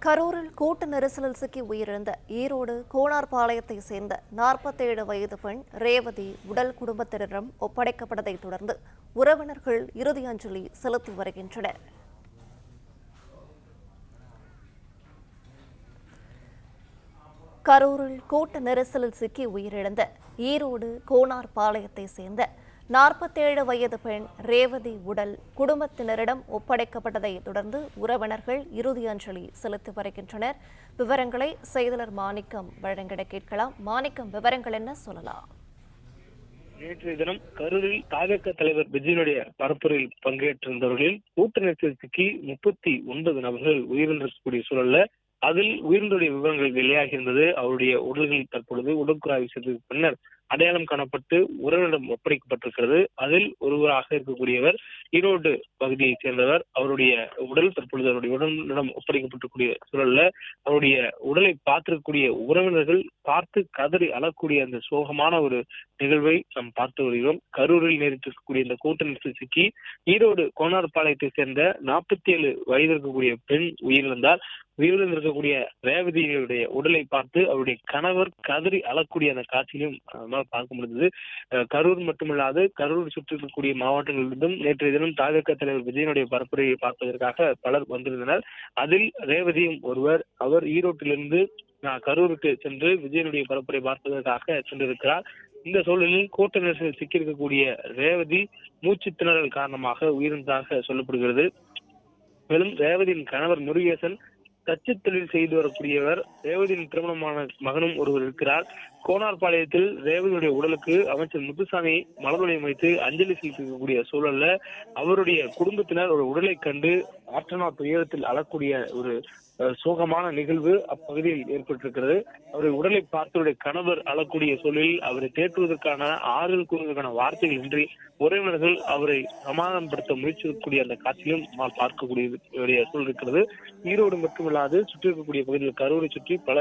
கரூரில் கூட்ட நெரிசலில் சிக்கி உயிரிழந்த ஈரோடு கோனார்பாளையத்தை சேர்ந்த 47 வயது பெண் ரேவதி உடல் குடும்பத்தினரிடம் ஒப்படைக்கப்பட்டதைத் தொடர்ந்து உறவினர்கள் இறுதி அஞ்சலி செலுத்தி வருகின்றனர். கரூரில் கூட்ட நெரிசலில் சிக்கி உயிரிழந்த ஈரோடு கோனார்பாளையத்தை சேர்ந்த 47 வயது பெண் ரேவதி உடல் குடும்பத்தினரிடம் ஒப்படைக்கப்பட்டதை தொடர்ந்து உறவினர்கள் இறுதி அஞ்சலி செலுத்தி வருகின்றனர். விவரங்களை செய்தியாளர் மாணிக்கம் வழங்கிட கேட்கலாம். மாணிக்கம், விவரங்கள் என்ன சொல்லலாம்? நேற்றைய தினம் கரூரில் தாவேக தலைவர் விஜயனுடைய பரப்புரையில் பங்கேற்றிருந்தவர்களில் கூட்ட நெரிசல் சிக்கி 39 நபர்கள் உயிரிழந்திருக்கக்கூடிய சூழல்ல அதில் உயிரிழந்தோருடைய விவரங்கள் வெளியாகியிருந்தது. அவருடைய உடல்கள் தற்பொழுது உடற்குறாய்வு செய்ததற்கு பின்னர் அடையாளம் காணப்பட்டு உறவினரிடம் ஒப்படைக்கப்பட்டிருக்கிறது. அதில் ஒருவராக இருக்கக்கூடியவர் ஈரோடு பகுதியைச் சேர்ந்தவர். அவருடைய உடல் தற்பொழுது அவருடைய உடலிடம் ஒப்படைக்கப்பட்டிருக்கூடிய சூழல்ல அவருடைய உடலை பார்த்திருக்கக்கூடிய உறவினர்கள் பார்த்து கதறி அழக்கூடிய அந்த சோகமான ஒரு நிகழ்வை நாம் பார்த்து வருகிறோம். கரூரில் நேரிட்டிருக்கக்கூடிய இந்த கூட்ட நெரிசல் சிக்கி ஈரோடு கோனார்பாளையத்தை சேர்ந்த 47 வயது இருக்கக்கூடிய பெண் உயிரிழந்தார். உயிரிழந்திருக்கக்கூடிய ரேவதியுடைய உடலை பார்த்து அவருடைய கணவர் கதறி அழக்கூடிய அந்த காட்சியிலும் பார்க்க முடிந்தது. கரூர் மட்டுமல்லாது கரூர் சுற்றி இருக்கக்கூடிய மாவட்டங்களிலிருந்தும் நேற்றைய தினம் தாவேக தலைவர் விஜயனுடைய பரப்புரையை பார்ப்பதற்காக பலர் வந்திருந்தனர். அதில் ரேவதியும் ஒருவர். அவர் ஈரோட்டிலிருந்து கரூருக்கு சென்று விஜயனுடைய பரப்புரை பார்ப்பதற்காக சென்றிருக்கிறார். இந்த சூழலில் கூட்ட நெரிசலில் சிக்கியிருக்கக்கூடிய ரேவதி மூச்சு திணறல் காரணமாக உயிரிழந்ததாக சொல்லப்படுகிறது. மேலும் ரேவதியின் கணவர் முருகேசன் தச்சு தொழில் செய்து வரக்கூடியவர். ரேவதியின் திருமணமான மகனும் ஒருவர் இருக்கிறார். கோனார்பாளையத்தில் ரேவதியுடைய உடலுக்கு அமைச்சர் முத்துசாமி மலர் வளையம் வைத்து அஞ்சலி செலுத்தக்கூடிய சூழல்ல அவருடைய குடும்பத்தினர் ஒரு உடலை கண்டு ஆற்றனா துயரத்தில் அழக்கூடிய ஒரு சோகமான நிகழ்வு அப்பகுதியில் ஏற்பட்டிருக்கிறது. அவருடைய உடலை பார்த்தவருடைய கணவர் அழக்கூடிய சூழலில் அவரை தேற்றுவதற்கான ஆறுதல் கூறுவதற்கான வார்த்தைகள் இன்றி உறவினர்கள் அவரை சமாதானப்படுத்த முயற்சிக்கக்கூடிய அந்த காட்சியிலும் பார்க்கக்கூடிய சூழல் இருக்கிறது. ஈரோடு மட்டுமில்லாது சுற்றி இருக்கக்கூடிய பகுதியில் கரூரை சுற்றி பல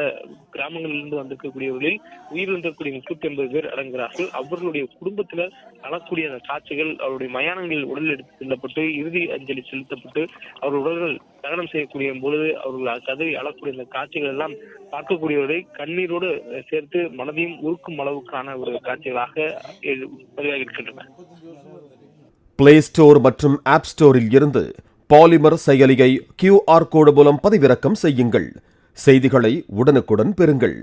கிராமங்களிலிருந்து வந்திருக்கக்கூடியவர்களில் உயிரிழந்திருக்கக்கூடிய 39 பேர் அடங்குகிறார்கள். அவர்களுடைய குடும்பத்தினர் அழக்கூடிய அந்த காட்சிகள் அவருடைய மயானங்களில் உடல் எடுத்து செல்லப்பட்டு இறுதி அஞ்சலி செலுத்தப்பட்டு அவர்கள் உடல்கள் தகனம் செய்யக்கூடிய பொழுது அவர்கள் கதறி அழக்கூடிய அந்த காட்சிகள் எல்லாம் பார்க்கக்கூடியவரை கண்ணீரோடு சேர்த்து மனதையும் உருக்கும் அளவுக்கான ஒரு காட்சிகளாக பதிவாகி இருக்கின்றன. பிளே ஸ்டோர் மற்றும் ஆப் ஸ்டோரில் இருந்து பாலிமர் செயலியை QR கோடு மூலம் பதிவிறக்கம் செய்யுங்கள். செய்திகளை உடனுக்குடன் பெறுங்கள்.